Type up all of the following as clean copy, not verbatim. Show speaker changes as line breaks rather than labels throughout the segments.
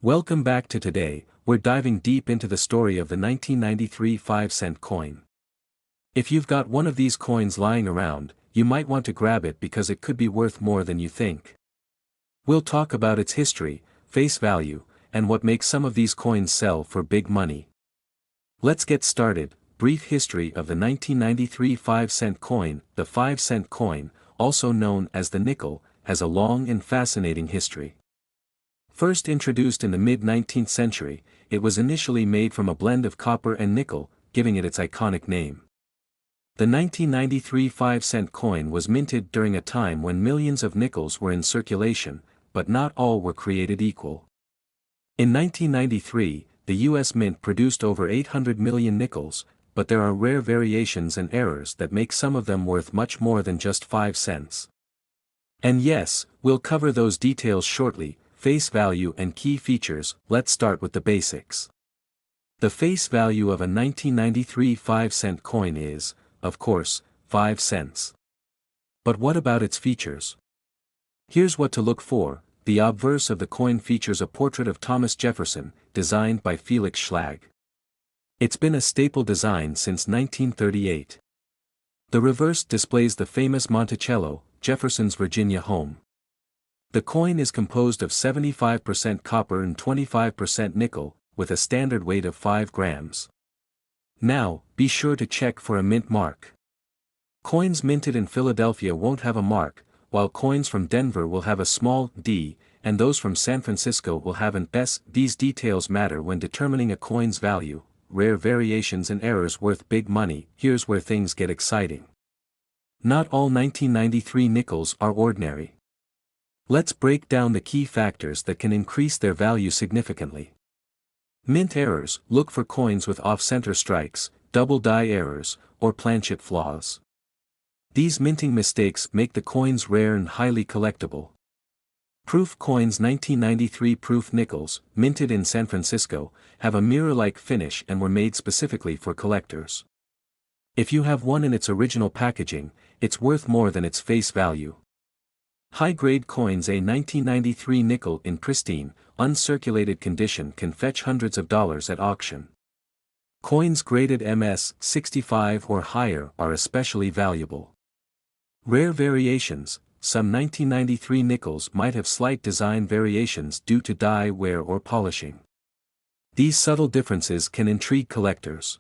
Welcome back to today. We're diving deep into the story of the 1993 5-cent coin. If you've got one of these coins lying around, you might want to grab it because it could be worth more than you think. We'll talk about its history, face value, and what makes some of these coins sell for big money. Let's get started. Brief history of the 1993 5-cent coin. The 5-cent coin, also known as the nickel, has a long and fascinating history. First introduced in the mid-19th century, it was initially made from a blend of copper and nickel, giving it its iconic name. The 1993 5-cent coin was minted during a time when millions of nickels were in circulation, but not all were created equal. In 1993, the U.S. Mint produced over 800 million nickels, but there are rare variations and errors that make some of them worth much more than just 5 cents. And yes, we'll cover those details shortly. Face value and key features. Let's start with the basics. The face value of a 1993 5-cent coin is, of course, 5 cents. But what about its features? Here's what to look for. The obverse of the coin features a portrait of Thomas Jefferson, designed by Felix Schlag. It's been a staple design since 1938. The reverse displays the famous Monticello, Jefferson's Virginia home. The coin is composed of 75% copper and 25% nickel, with a standard weight of 5 grams. Now, be sure to check for a mint mark. Coins minted in Philadelphia won't have a mark, while coins from Denver will have a small d, and those from San Francisco will have an s. These details matter when determining a coin's value. Rare variations and errors worth big money. Here's where things get exciting. Not all 1993 nickels are ordinary. Let's break down the key factors that can increase their value significantly. Mint errors. Look for coins with off-center strikes, double die errors, or planchet flaws. These minting mistakes make the coins rare and highly collectible. Proof coins. 1993 proof nickels, minted in San Francisco, have a mirror-like finish and were made specifically for collectors. If you have one in its original packaging, it's worth more than its face value. High-grade coins. A 1993 nickel in pristine, uncirculated condition can fetch hundreds of dollars at auction. Coins graded MS 65 or higher are especially valuable. Rare variations. Some 1993 nickels might have slight design variations due to die wear or polishing. These subtle differences can intrigue collectors.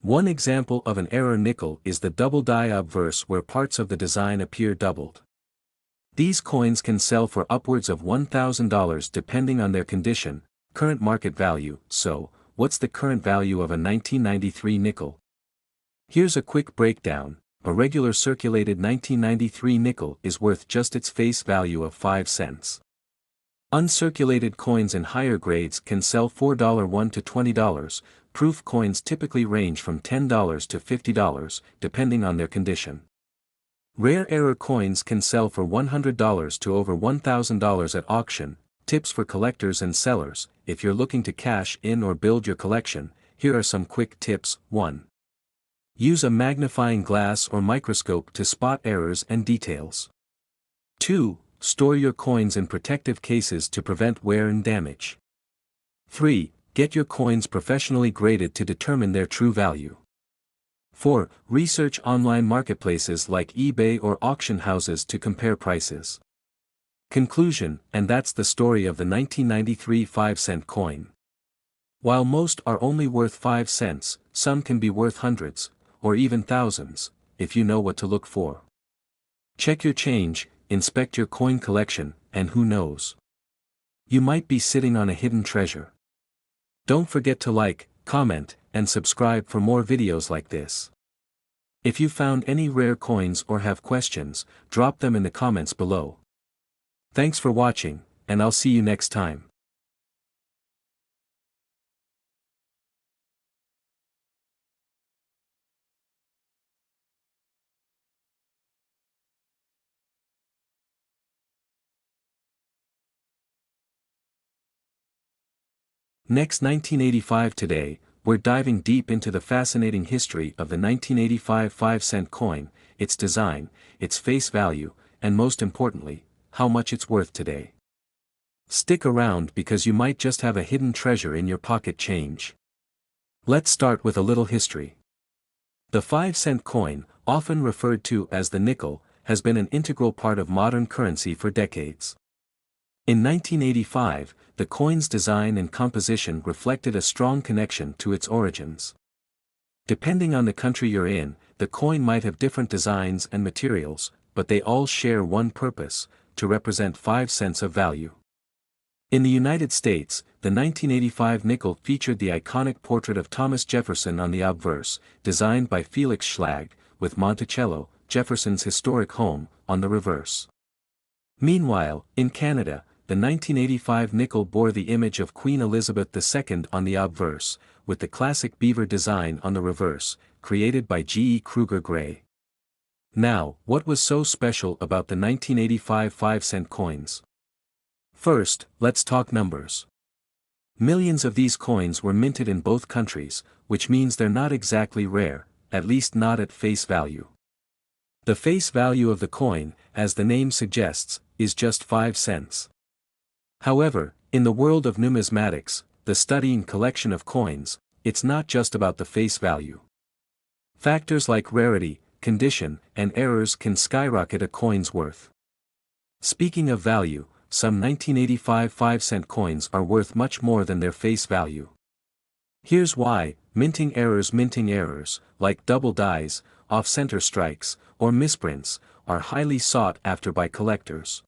One example of an error nickel is the double die obverse, where parts of the design appear doubled. These coins can sell for upwards of $1,000 depending on their condition. Current market value. So, what's the current value of a 1993 nickel? Here's a quick breakdown. A regular circulated 1993 nickel is worth just its face value of 5 cents. Uncirculated coins in higher grades can sell for $1 to $20. Proof coins typically range from $10 to $50, depending on their condition. Rare error coins can sell for $100 to over $1,000 at auction. Tips for collectors and sellers. If you're looking to cash in or build your collection, here are some quick tips. 1. Use a magnifying glass or microscope to spot errors and details. 2. Store your coins in protective cases to prevent wear and damage. 3. Get your coins professionally graded to determine their true value. 4. Research online marketplaces like eBay or auction houses to compare prices. Conclusion. And that's the story of the 1993 5-cent coin. While most are only worth 5 cents, some can be worth hundreds, or even thousands, if you know what to look for. Check your change, inspect your coin collection, and who knows? You might be sitting on a hidden treasure. Don't forget to like, comment, and subscribe for more videos like this. If you found any rare coins or have questions, drop them in the comments below. Thanks for watching, and I'll see you next time. Next, 1985. Today, we're diving deep into the fascinating history of the 1985 5-cent coin, its design, its face value, and most importantly, how much it's worth today. Stick around because you might just have a hidden treasure in your pocket change. Let's start with a little history. The 5-cent coin, often referred to as the nickel, has been an integral part of modern currency for decades. In 1985, the coin's design and composition reflected a strong connection to its origins. Depending on the country you're in, the coin might have different designs and materials, but they all share one purpose: to represent 5 cents of value. In the United States, the 1985 nickel featured the iconic portrait of Thomas Jefferson on the obverse, designed by Felix Schlag, with Monticello, Jefferson's historic home, on the reverse. Meanwhile, in Canada, the 1985 nickel bore the image of Queen Elizabeth II on the obverse, with the classic beaver design on the reverse, created by G. E. Kruger Gray. Now, what was so special about the 1985 5-cent coins? First, let's talk numbers. Millions of these coins were minted in both countries, which means they're not exactly rare, at least not at face value. The face value of the coin, as the name suggests, is just 5 cents. However, in the world of numismatics, the study and collection of coins, it's not just about the face value. Factors like rarity, condition, and errors can skyrocket a coin's worth. Speaking of value, some 1985 5-cent coins are worth much more than their face value. Here's why: minting errors, like double dies, off-center strikes, or misprints, are highly sought after by collectors.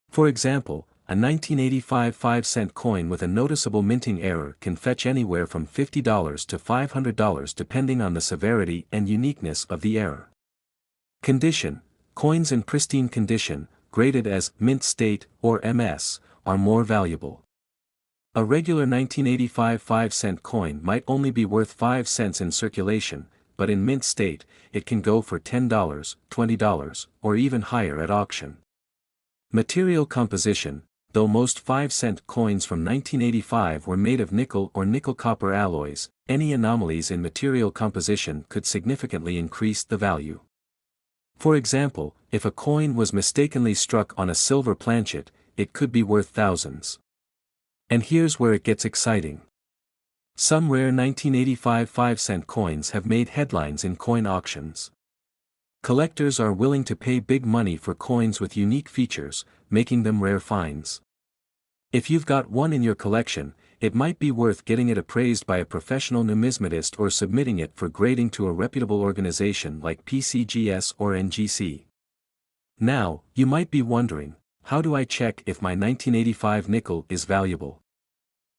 For example, a 1985 5-cent coin with a noticeable minting error can fetch anywhere from $50 to $500 depending on the severity and uniqueness of the error. Condition: coins in pristine condition, graded as mint state or MS, are more valuable. A regular 1985 5-cent coin might only be worth 5 cents in circulation, but in mint state, it can go for $10, $20, or even higher at auction. Material composition: though most 5-cent coins from 1985 were made of nickel or nickel-copper alloys, any anomalies in material composition could significantly increase the value. For example, if a coin was mistakenly struck on a silver planchet, it could be worth thousands. And here's where it gets exciting. Some rare 1985 5-cent coins have made headlines in coin auctions. Collectors are willing to pay big money for coins with unique features, making them rare finds. If you've got one in your collection, it might be worth getting it appraised by a professional numismatist or submitting it for grading to a reputable organization like PCGS or NGC. Now, you might be wondering, how do I check if my 1985 nickel is valuable?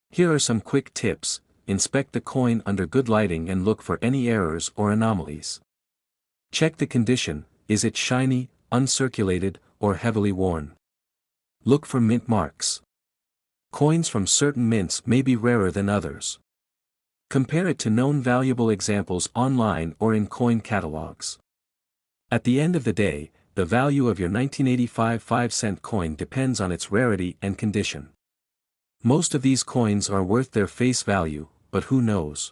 Here are some quick tips: inspect the coin under good lighting and look for any errors or anomalies. Check the condition: is it shiny, uncirculated, or heavily worn? Look for mint marks. Coins from certain mints may be rarer than others. Compare it to known valuable examples online or in coin catalogs. At the end of the day, the value of your 1985 5-cent coin depends on its rarity and condition. Most of these coins are worth their face value, but who knows?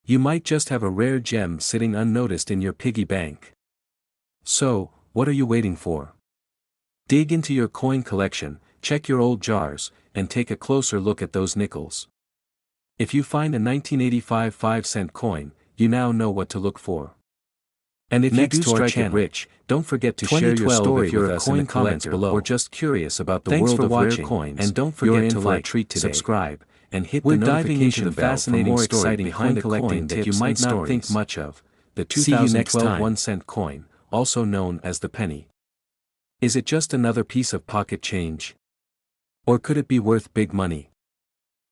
You might just have a rare gem sitting unnoticed in your piggy bank. So, what are you waiting for? Dig into your coin collection, check your old jars, and take a closer look at those nickels. If you find a 1985 5-cent coin, you now know what to look for. And if
Next
you do
to our
strike it
channel,
rich, don't forget to share your
2012
story
if you're
with
a
us in
coin
the comments
collector
below,
or
or just curious about the
Thanks
world
for
of
watching,
rare coins.
and don't
You're
forget
in
to
for a
like,
treat today.
subscribe,
and hit
We're
the
diving
notification
into the
bell for
fascinating
more
story
exciting
behind
coin collecting
coin that
tips
you might
and
not think
stories.
much of.
The
See you next
2012
time.
1-cent coin, also known as the penny. Is it just another piece of pocket change? Or could it be worth big money?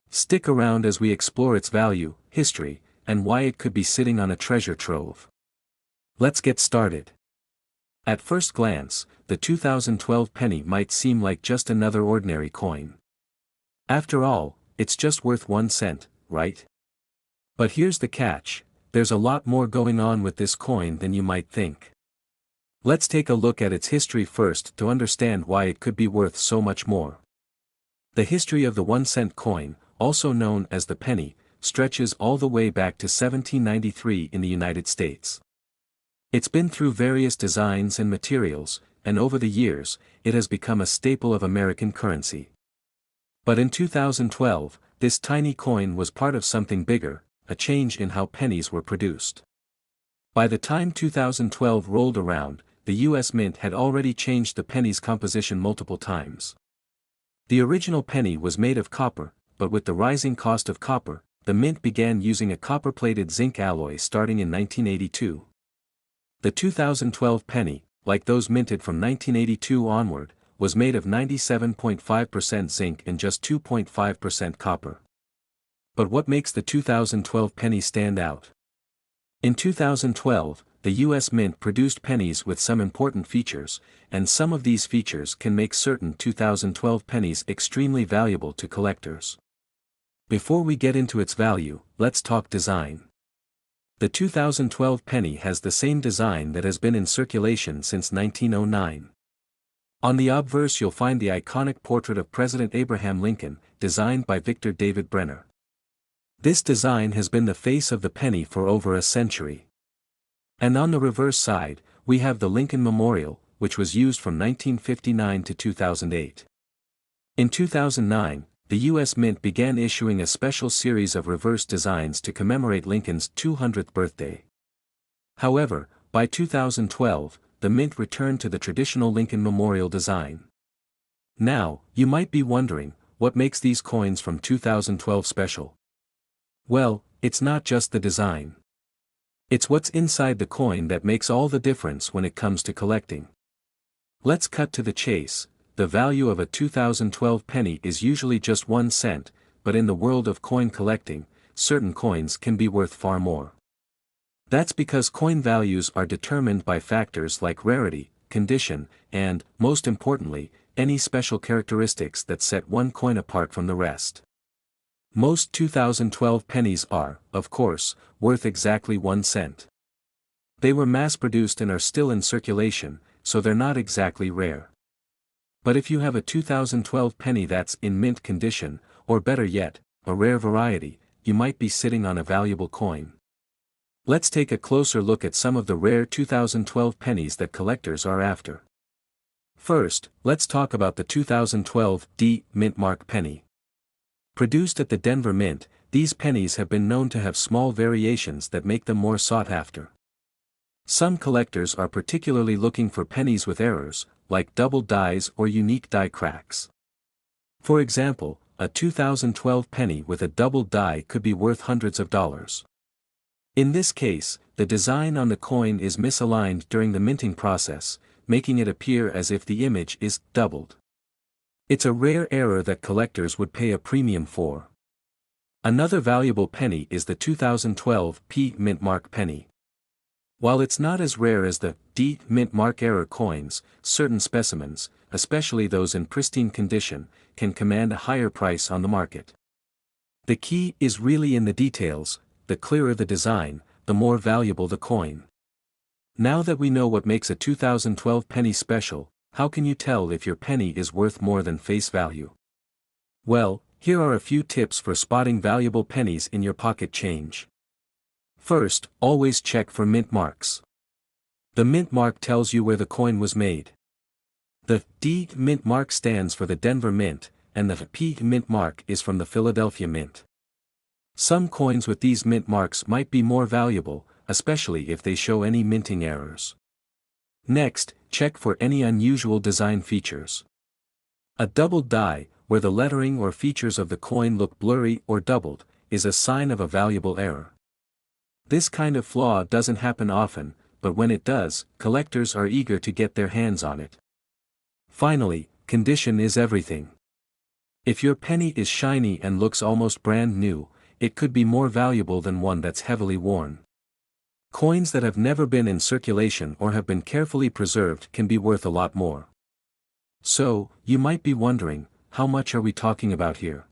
Stick around as we explore its value, history, and why it could be sitting on a treasure trove. Let's get started. At first glance, the 2012 penny might seem like just another ordinary coin. After all, it's just worth 1 cent, right? But here's the catch: there's a lot more going on with this coin than you might think. Let's take a look at its history first to understand why it could be worth so much more. The history of the 1-cent coin, also known as the penny, stretches all the way back to 1793 in the United States. It's been through various designs and materials, and over the years, it has become a staple of American currency. But in 2012, this tiny coin was part of something bigger, a change in how pennies were produced. By the time 2012 rolled around, the US Mint had already changed the penny's composition multiple times. The original penny was made of copper, but with the rising cost of copper, the Mint began using a copper-plated zinc alloy starting in 1982. The 2012 penny, like those minted from 1982 onward, was made of 97.5% zinc and just 2.5% copper. But what makes the 2012 penny stand out? In 2012, the US Mint produced pennies with some important features, and some of these features can make certain 2012 pennies extremely valuable to collectors. Before we get into its value, let's talk design. The 2012 penny has the same design that has been in circulation since 1909. On the obverse you'll find the iconic portrait of President Abraham Lincoln, designed by Victor David Brenner. This design has been the face of the penny for over a century. And on the reverse side, we have the Lincoln Memorial, which was used from 1959 to 2008. In 2009, the US Mint began issuing a special series of reverse designs to commemorate Lincoln's 200th birthday. However, by 2012, the Mint returned to the traditional Lincoln Memorial design. Now, you might be wondering, what makes these coins from 2012 special? Well, it's not just the design. It's what's inside the coin that makes all the difference when it comes to collecting. Let's cut to the chase. The value of a 2012 penny is usually just 1 cent, but in the world of coin collecting, certain coins can be worth far more. That's because coin values are determined by factors like rarity, condition, and, most importantly, any special characteristics that set one coin apart from the rest. Most 2012 pennies are, of course, worth exactly 1 cent. They were mass-produced and are still in circulation, so they're not exactly rare. But if you have a 2012 penny that's in mint condition, or better yet, a rare variety, you might be sitting on a valuable coin. Let's take a closer look at some of the rare 2012 pennies that collectors are after. First, let's talk about the 2012 D Mint Mark penny. Produced at the Denver Mint, these pennies have been known to have small variations that make them more sought after. Some collectors are particularly looking for pennies with errors, like double dies or unique die cracks. For example, a 2012 penny with a double die could be worth hundreds of dollars. In this case, the design on the coin is misaligned during the minting process, making it appear as if the image is doubled. It's a rare error that collectors would pay a premium for. Another valuable penny is the 2012 P Mint Mark penny. While it's not as rare as the D Mint Mark error coins, certain specimens, especially those in pristine condition, can command a higher price on the market. The key is really in the details. The clearer the design, the more valuable the coin. Now that we know what makes a 2012 penny special, how can you tell if your penny is worth more than face value? Well, here are a few tips for spotting valuable pennies in your pocket change. First, always check for mint marks. The mint mark tells you where the coin was made. The D Mint Mark stands for the Denver Mint, and the P Mint Mark is from the Philadelphia Mint. Some coins with these mint marks might be more valuable, especially if they show any minting errors. Next, check for any unusual design features. A doubled die, where the lettering or features of the coin look blurry or doubled, is a sign of a valuable error. This kind of flaw doesn't happen often, but when it does, collectors are eager to get their hands on it. Finally, condition is everything. If your penny is shiny and looks almost brand new, it could be more valuable than one that's heavily worn. Coins that have never been in circulation or have been carefully preserved can be worth a lot more. So, you might be wondering, how much are we talking about here?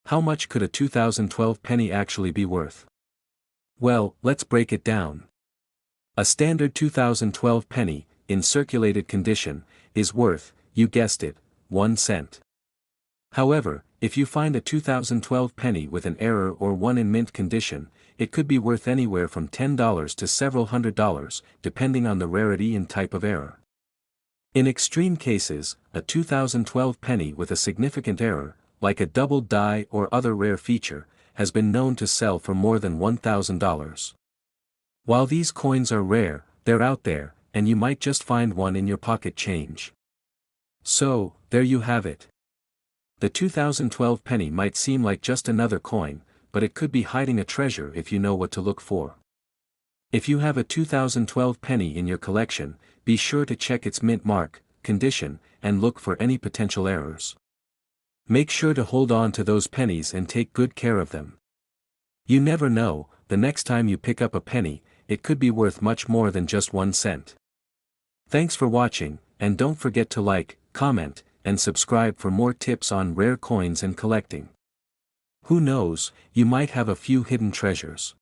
How much could a 2012 penny actually be worth? Well, let's break it down. A standard 2012 penny, in circulated condition, is worth, you guessed it, 1 cent. However, if you find a 2012 penny with an error or one in mint condition, it could be worth anywhere from $10 to several $100s, depending on the rarity and type of error. In extreme cases, a 2012 penny with a significant error, like a double die or other rare feature, has been known to sell for more than $1,000. While these coins are rare, they're out there, and you might just find one in your pocket change. So, there you have it. The 2012 penny might seem like just another coin, but it could be hiding a treasure if you know what to look for. If you have a 2012 penny in your collection, be sure to check its mint mark, condition, and look for any potential errors. Make sure to hold on to those pennies and take good care of them. You never know, the next time you pick up a penny, it could be worth much more than just 1 cent. Thanks for watching, and don't forget to like, comment, and subscribe for more tips on rare coins and collecting. Who knows, you might have a few hidden treasures.